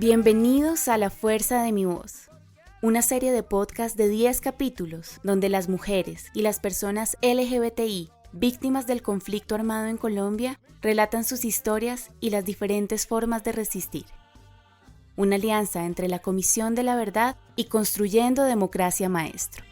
Bienvenidos a La Fuerza de mi Voz, una serie de podcast de 10 capítulos donde las mujeres y las personas LGBTI, víctimas del conflicto armado en Colombia, relatan sus historias y las diferentes formas de resistir. Una alianza entre la Comisión de la Verdad y Construyendo Democracia Maestro.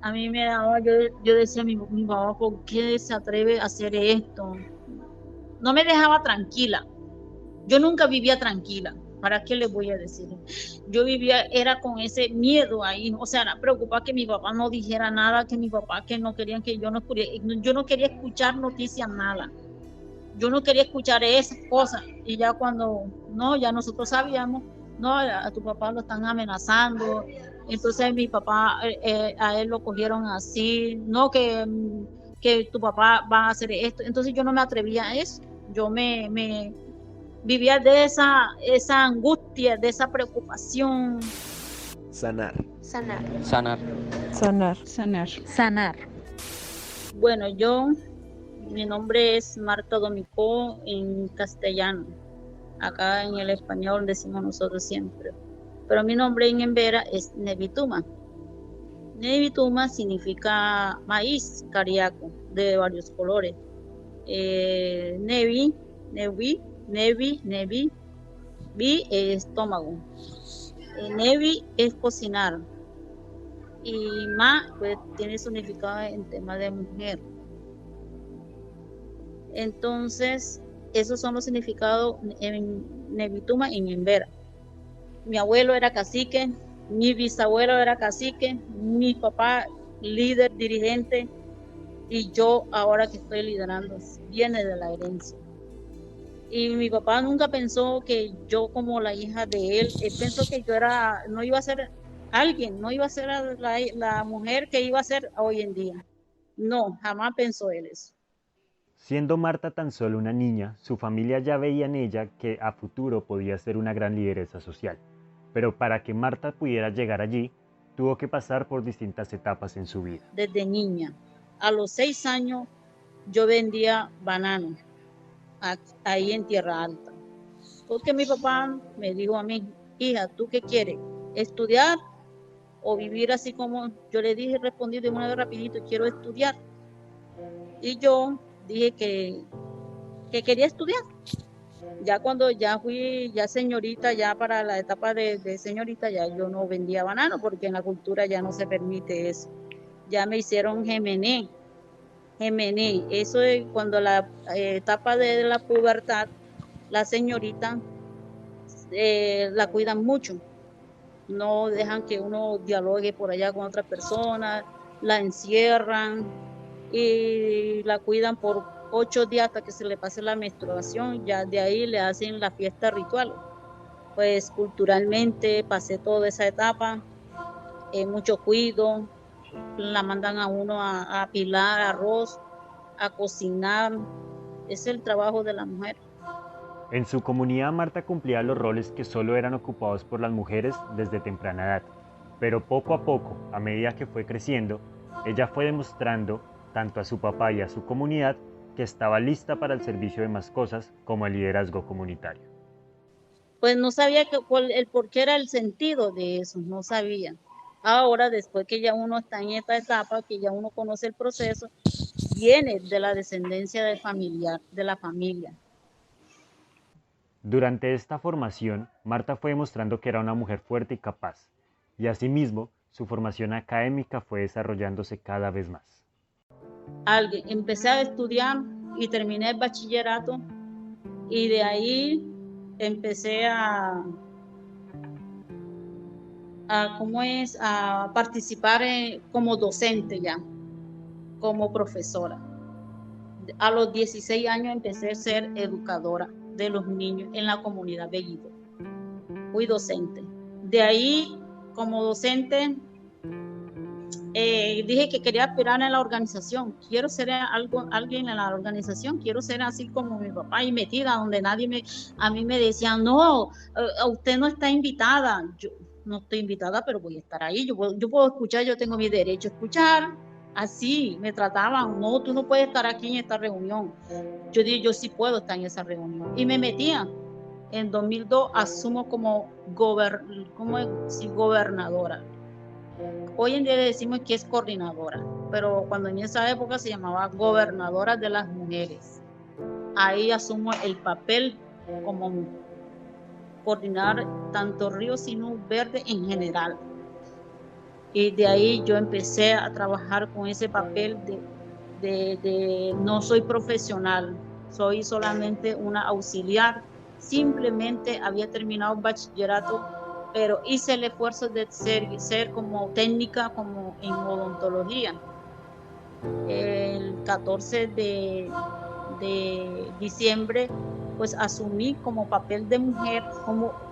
A mí me daba, yo decía a mi mamá, ¿por qué se atreve a hacer esto? No me dejaba tranquila. Yo nunca vivía tranquila. ¿Para qué les voy a decir? Yo vivía, era con ese miedo ahí, o sea, era preocupada que mi papá no dijera nada, que mi papá que no querían que yo no quería escuchar noticias, nada. Yo no quería escuchar esas cosas. Y ya cuando, no, ya nosotros sabíamos, no, a tu papá lo están amenazando. Entonces mi papá, a él lo cogieron así, no, que tu papá va a hacer esto. Entonces yo no me atrevía a eso. Yo me vivía de esa angustia, de esa preocupación. Sanar. Sanar. Sanar. Sanar. Sanar. Sanar. Bueno, mi nombre es Marta Domicó en castellano. Acá en el español decimos nosotros siempre. Pero mi nombre en embera es Nevituma. Nevituma significa maíz cariaco de varios colores. Nevi, vi es estómago. Nevi es cocinar. Y ma pues tiene significado en tema de mujer. Entonces, esos son los significados en Nevituma y en embera. Mi abuelo era cacique, mi bisabuelo era cacique, mi papá líder, dirigente, y yo ahora que estoy liderando, viene de la herencia. Y mi papá nunca pensó que yo como la hija de él pensó que yo no iba a ser alguien, no iba a ser la mujer que iba a ser hoy en día. No, jamás pensó él eso. Siendo Marta tan solo una niña, su familia ya veía en ella que a futuro podía ser una gran lideresa social. Pero para que Marta pudiera llegar allí, tuvo que pasar por distintas etapas en su vida. Desde niña, a los 6 años, yo vendía bananos ahí en Tierra Alta. Porque mi papá me dijo a mí, hija, ¿tú qué quieres? ¿Estudiar o vivir así como yo le dije? Respondí de una vez rapidito, quiero estudiar. Y yo dije que quería estudiar. Ya cuando ya fui señorita, ya para la etapa de señorita, ya yo no vendía banano porque en la cultura ya no se permite eso. Ya me hicieron gemené. Eso es cuando la etapa de la pubertad, la señorita la cuidan mucho. No dejan que uno dialogue por allá con otra persona, la encierran y la cuidan por 8 días hasta que se le pase la menstruación. Ya de ahí le hacen la fiesta ritual. Pues culturalmente pasé toda esa etapa, mucho cuido, la mandan a uno a pilar arroz, a cocinar. Es el trabajo de la mujer. En su comunidad, Marta cumplía los roles que solo eran ocupados por las mujeres desde temprana edad. Pero poco a poco, a medida que fue creciendo, ella fue demostrando, tanto a su papá y a su comunidad, que estaba lista para el servicio de más cosas como el liderazgo comunitario. Pues no sabía el por qué era el sentido de eso, no sabía. Ahora, después que ya uno está en esta etapa, que ya uno conoce el proceso, viene de la descendencia de la familia. Durante esta formación, Marta fue demostrando que era una mujer fuerte y capaz, y asimismo, su formación académica fue desarrollándose cada vez más. Empecé a estudiar y terminé el bachillerato, y de ahí empecé a participar como docente ya, como profesora. A los 16 años empecé a ser educadora de los niños en la comunidad Bellido. Fui docente. De ahí, como docente, dije que quería aspirar en la organización, quiero ser alguien en la organización, quiero ser así como mi papá y metida donde a mí me decían, no, usted no está invitada. Yo no estoy invitada, pero voy a estar ahí, yo puedo escuchar, yo tengo mi derecho a escuchar. Así me trataban, no, tú no puedes estar aquí en esta reunión. Yo dije, yo sí puedo estar en esa reunión y me metía. En 2002 asumo como gobernadora. Hoy en día le decimos que es coordinadora, pero cuando en esa época se llamaba gobernadora de las mujeres. Ahí asumo el papel como coordinar tanto Río Sinú Verde en general. Y de ahí yo empecé a trabajar con ese papel de no soy profesional, soy solamente una auxiliar. Simplemente había terminado un bachillerato, pero hice el esfuerzo de ser como técnica, como en odontología. El 14 de diciembre, pues asumí como papel de mujer,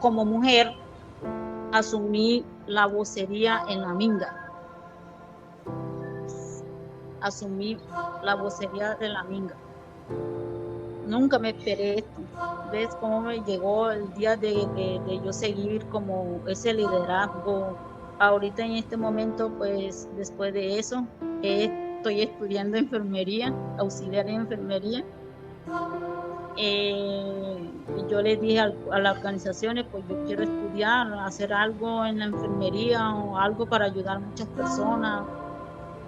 como mujer, asumí la vocería en la Minga. Asumí la vocería de la Minga. Nunca me esperé esto. ¿Ves cómo me llegó el día de yo seguir como ese liderazgo? Ahorita en este momento, pues después de eso, estoy estudiando enfermería, auxiliar en enfermería. Yo les dije a las organizaciones, pues yo quiero estudiar, hacer algo en la enfermería o algo para ayudar a muchas personas.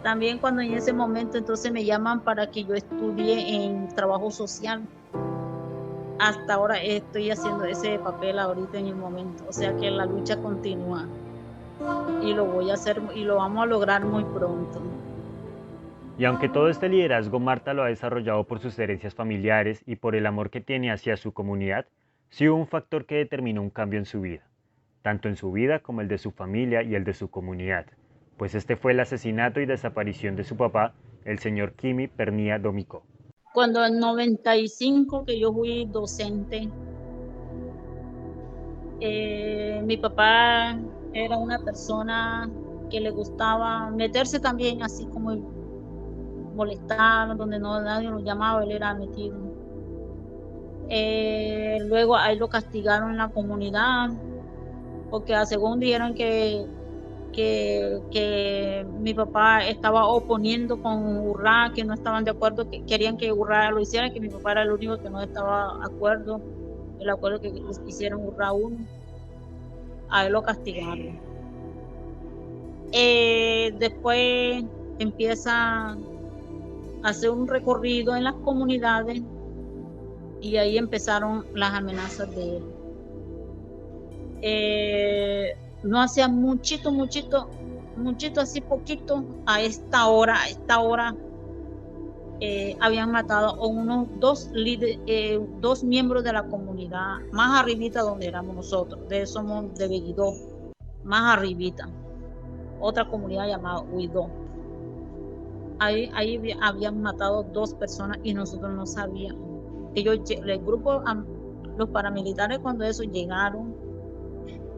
También cuando en ese momento entonces me llaman para que yo estudie en trabajo social. Hasta ahora estoy haciendo ese papel ahorita en el momento. O sea que la lucha continúa. Y lo voy a hacer y lo vamos a lograr muy pronto. Y aunque todo este liderazgo Marta lo ha desarrollado por sus herencias familiares y por el amor que tiene hacia su comunidad, sí hubo un factor que determinó un cambio en su vida, tanto en su vida como el de su familia y el de su comunidad, pues este fue el asesinato y desaparición de su papá, el señor Kimi Pernía Domicó. Cuando en 95 que yo fui docente, mi papá era una persona que le gustaba meterse también así como molestar, donde nadie lo llamaba, él era metido. Luego a él lo castigaron en la comunidad, porque según dijeron que mi papá estaba oponiendo con Urrá, que no estaban de acuerdo, que querían que Urrá lo hiciera, que mi papá era el único que no estaba de acuerdo, el acuerdo que hicieron Urrá 1, a él lo castigaron. Después empieza a hacer un recorrido en las comunidades y ahí empezaron las amenazas de él. No hacía muchito, así poquito, a esta hora, habían matado a unos dos miembros de la comunidad, más arribita donde éramos nosotros, somos de Beguidó, más arribita, otra comunidad llamada Huidó. Ahí habían matado 2 personas y nosotros no sabíamos. El grupo, los paramilitares cuando eso llegaron,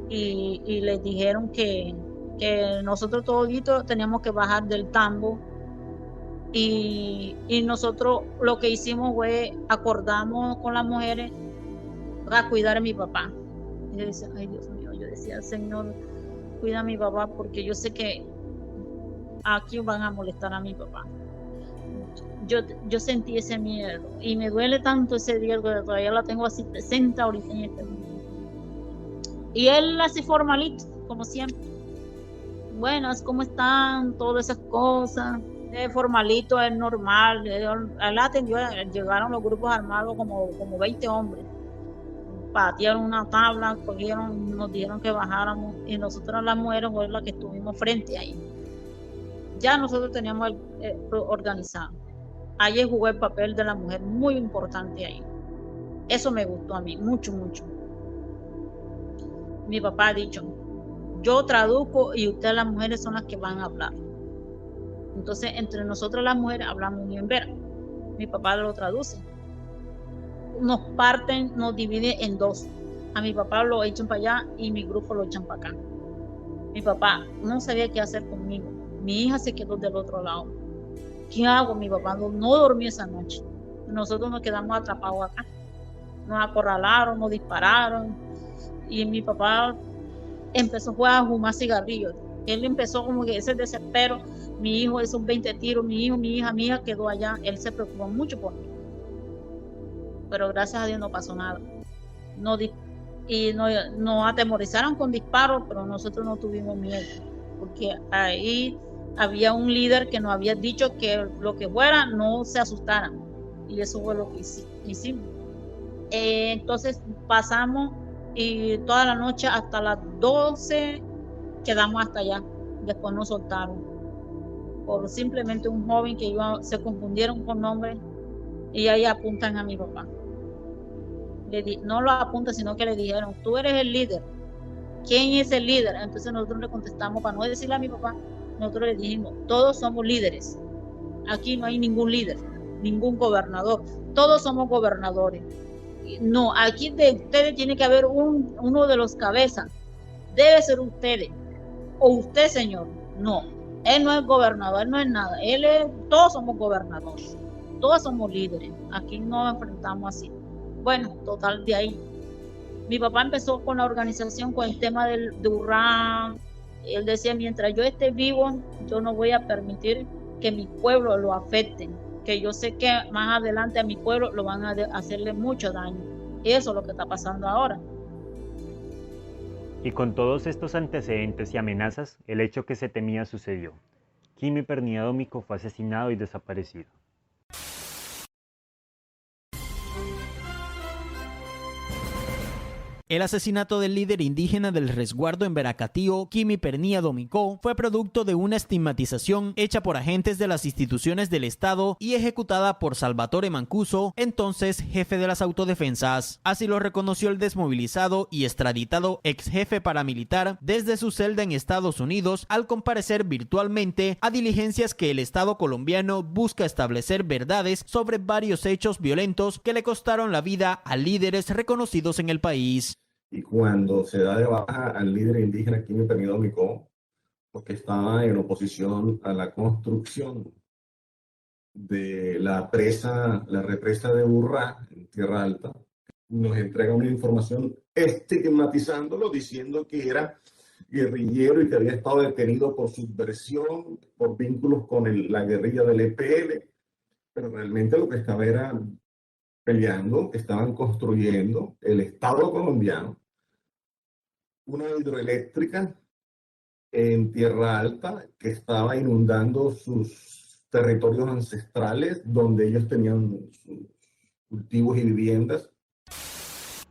y les dijeron que nosotros toditos teníamos que bajar del tambo y nosotros lo que hicimos fue acordamos con las mujeres a cuidar a mi papá. Y yo decía, ay Dios mío, yo decía, Señor, cuida a mi papá porque yo sé que aquí van a molestar a mi papá. Yo sentí ese miedo y me duele tanto ese día que todavía la tengo así presente ahorita en este momento. Y él así formalito, como siempre. Buenas, ¿cómo están? Todas esas cosas. Formalito, es normal. Él atendió, llegaron los grupos armados como 20 hombres. Patearon una tabla, nos dijeron que bajáramos y nosotros las mujeres fue las que estuvimos frente ahí. Ya nosotros teníamos organizado. Ahí jugó el papel de la mujer muy importante ahí. Eso me gustó a mí, mucho. Mi papá ha dicho, yo traduzco y ustedes las mujeres son las que van a hablar. Entonces, entre nosotros las mujeres hablamos muy en vera. Mi papá lo traduce. Nos parten, nos divide en 2. A mi papá lo echan para allá y mi grupo lo echan para acá. Mi papá no sabía qué hacer conmigo. Mi hija se quedó del otro lado. ¿Qué hago? Mi papá no dormía esa noche. Nosotros nos quedamos atrapados acá. Nos acorralaron, nos dispararon. Y mi papá empezó a fumar cigarrillos. Él empezó como que ese desespero. Mi hijo, esos 20 tiros, mi hija quedó allá. Él se preocupó mucho por mí. Pero gracias a Dios no pasó nada. Nos atemorizaron con disparos, pero nosotros no tuvimos miedo. Porque ahí había un líder que nos había dicho que lo que fuera no se asustaran. Y eso fue lo que hicimos. Entonces pasamos y toda la noche hasta las 12 quedamos hasta allá. Después nos soltaron. Por simplemente un joven que se confundieron con nombre y ahí apuntan a mi papá. No lo apuntan, sino que le dijeron, tú eres el líder. ¿Quién es el líder? Entonces nosotros le contestamos, para no decirle a mi papá, nosotros le dijimos, todos somos líderes. Aquí no hay ningún líder, ningún gobernador. Todos somos gobernadores. No, aquí de ustedes tiene que haber uno de los cabezas. Debe ser ustedes. O usted, señor. No, él no es gobernador, él no es nada. Todos somos gobernadores. Todos somos líderes. Aquí nos enfrentamos así. Bueno, total, de ahí. Mi papá empezó con la organización, con el tema de Urrá. Él decía, mientras yo esté vivo, yo no voy a permitir que mi pueblo lo afecten. Que yo sé que más adelante a mi pueblo lo van a hacerle mucho daño. Eso es lo que está pasando ahora. Y con todos estos antecedentes y amenazas, el hecho que se temía sucedió. Quimi Pernía Dómico fue asesinado y desaparecido. El asesinato del líder indígena del resguardo en Veracatío, Quimi Pernía Dómico, fue producto de una estigmatización hecha por agentes de las instituciones del Estado y ejecutada por Salvatore Mancuso, entonces jefe de las autodefensas. Así lo reconoció el desmovilizado y extraditado ex jefe paramilitar desde su celda en Estados Unidos al comparecer virtualmente a diligencias que el Estado colombiano busca establecer verdades sobre varios hechos violentos que le costaron la vida a líderes reconocidos en el país. Y cuando se da de baja al líder indígena Quimi Pernía Dómico, porque estaba en oposición a la construcción de la represa de Urrá, en Tierra Alta, nos entrega una información estigmatizándolo, diciendo que era guerrillero y que había estado detenido por subversión, por vínculos con la guerrilla del EPL, pero realmente lo que estaba era peleando, estaban construyendo el Estado colombiano una hidroeléctrica en Tierra Alta que estaba inundando sus territorios ancestrales donde ellos tenían sus cultivos y viviendas.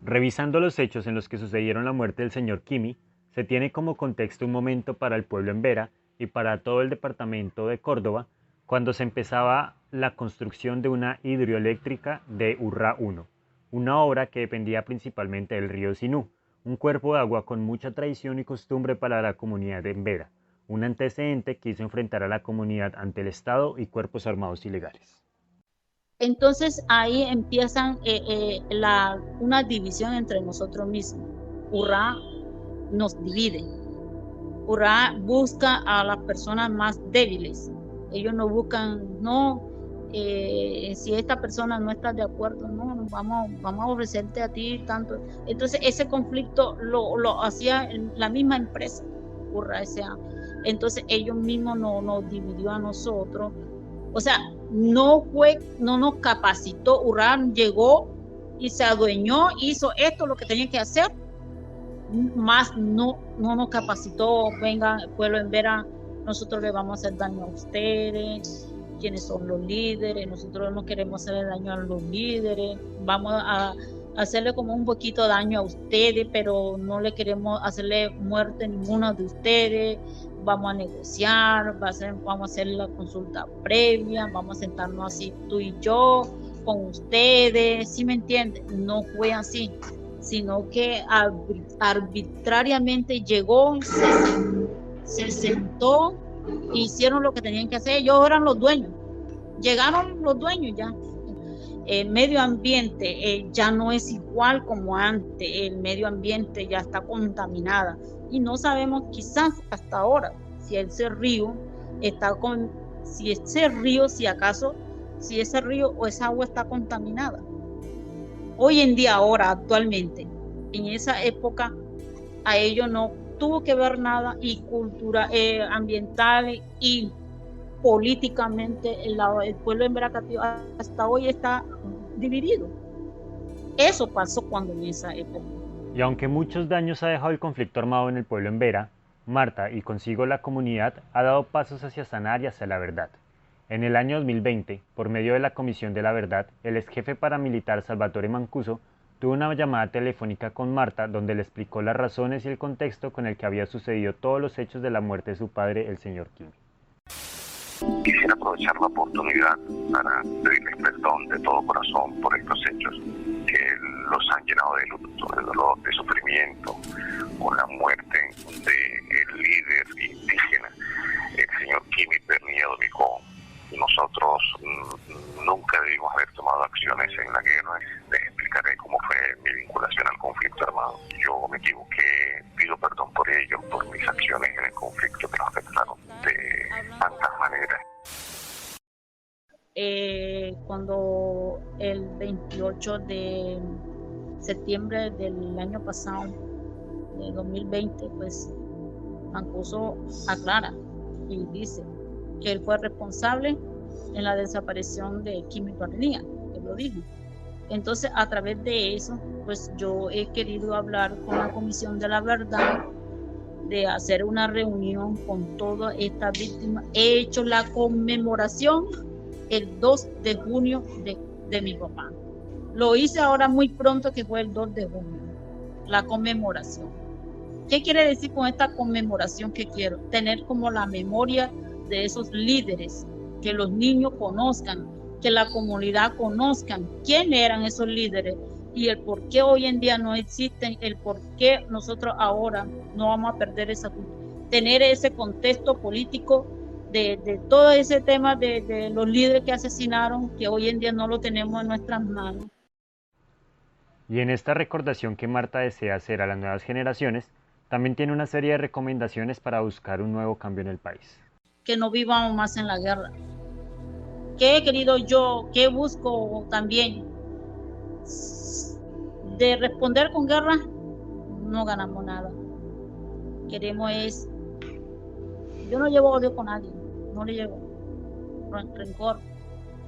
Revisando los hechos en los que sucedieron la muerte del señor Quimi, se tiene como contexto un momento para el pueblo en Vera y para todo el departamento de Córdoba, cuando se empezaba la construcción de una hidroeléctrica de Urrá 1, una obra que dependía principalmente del río Sinú, un cuerpo de agua con mucha tradición y costumbre para la comunidad de Embera, un antecedente que hizo enfrentar a la comunidad ante el Estado y cuerpos armados ilegales. Entonces ahí empiezan una división entre nosotros mismos. Urrá nos divide. Urrá busca a las personas más débiles. Ellos no buscan, si esta persona no está de acuerdo, no, vamos a ofrecerte a ti tanto. Entonces ese conflicto lo hacía la misma empresa, Urrá S.A. Entonces ellos mismos nos dividió a nosotros. O sea, no nos capacitó. Urrá llegó y se adueñó, hizo esto lo que tenía que hacer, más no nos capacitó. Venga, pueblo en Vera, nosotros le vamos a hacer daño a ustedes, quienes son los líderes, nosotros no queremos hacerle daño a los líderes, vamos a hacerle como un poquito daño a ustedes, pero no le queremos hacerle muerte a ninguno de ustedes, vamos a negociar, vamos a hacer la consulta previa, vamos a sentarnos así tú y yo, con ustedes, ¿sí me entienden? No fue así, sino que arbitrariamente llegó, se sentó, hicieron lo que tenían que hacer. Ellos eran los dueños, llegaron los dueños ya. El medio ambiente ya no es igual como antes, el medio ambiente ya está contaminada y no sabemos quizás hasta ahora si ese río si ese río, si ese río o esa agua está contaminada. Hoy en día, ahora, actualmente, en esa época, a ellos no tuvo que ver nada, y cultura, ambiental y políticamente el pueblo de Veracatío hasta hoy está dividido. Eso pasó cuando en esa época. Y aunque muchos daños ha dejado el conflicto armado en el pueblo en Vera, Marta y consigo la comunidad ha dado pasos hacia sanar y hacia la verdad. En el año 2020, por medio de la Comisión de la Verdad, el exjefe paramilitar Salvatore Mancuso tuvo una llamada telefónica con Marta donde le explicó las razones y el contexto con el que había sucedido todos los hechos de la muerte de su padre, el señor Kimi. Quisiera aprovechar la oportunidad para pedirles perdón de todo corazón por estos hechos que los han llenado de luto, de dolor, de sufrimiento, con la muerte del líder indígena, el señor Kimi Pernía Domicó. Nosotros nunca debimos haber tomado acciones en la guerra. Les explicaré cómo fue mi vinculación al conflicto armado. Yo me equivoqué, pido perdón por ello, por mis acciones en el conflicto que nos afectaron de tantas maneras. Cuando el 28 de septiembre del año pasado, de 2020, pues Mancuso aclara y dice que él fue responsable en la desaparición de Kimi Pernía, él lo dijo. Entonces, a través de eso, pues yo he querido hablar con la Comisión de la Verdad, de hacer una reunión con todas estas víctimas. He hecho la conmemoración el 2 de junio de mi papá. Lo hice ahora muy pronto, que fue el 2 de junio, la conmemoración. ¿Qué quiere decir con esta conmemoración que quiero? Tener como la memoria de esos líderes, que los niños conozcan, que la comunidad conozcan quiénes eran esos líderes y el por qué hoy en día no existen, el por qué nosotros ahora no vamos a perder esa cultura. Tener ese contexto político de todo ese tema de los líderes que asesinaron, que hoy en día no lo tenemos en nuestras manos. Y en esta recordación que Marta desea hacer a las nuevas generaciones, también tiene una serie de recomendaciones para buscar un nuevo cambio en el país. Que no vivamos más en la guerra. ¿Qué he querido yo? ¿Qué busco también? De responder con guerra, no ganamos nada. Queremos es... Yo no llevo odio con nadie, no le llevo rencor.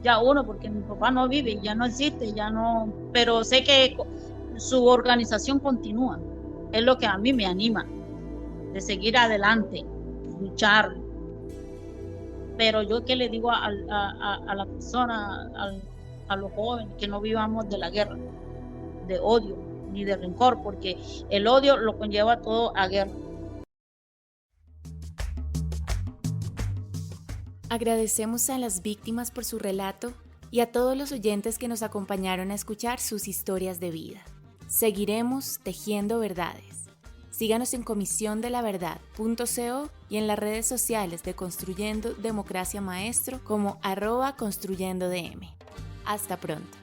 Ya uno, porque mi papá no vive, ya no existe, ya no... Pero sé que su organización continúa. Es lo que a mí me anima, de seguir adelante, luchar. Pero yo que le digo a la persona, a los jóvenes, que no vivamos de la guerra, de odio, ni de rencor, porque el odio lo conlleva todo a guerra. Agradecemos a las víctimas por su relato y a todos los oyentes que nos acompañaron a escuchar sus historias de vida. Seguiremos tejiendo verdades. Síganos en comisiondelaverdad.co y en las redes sociales de Construyendo Democracia Maestro como @construyendodm. Hasta pronto.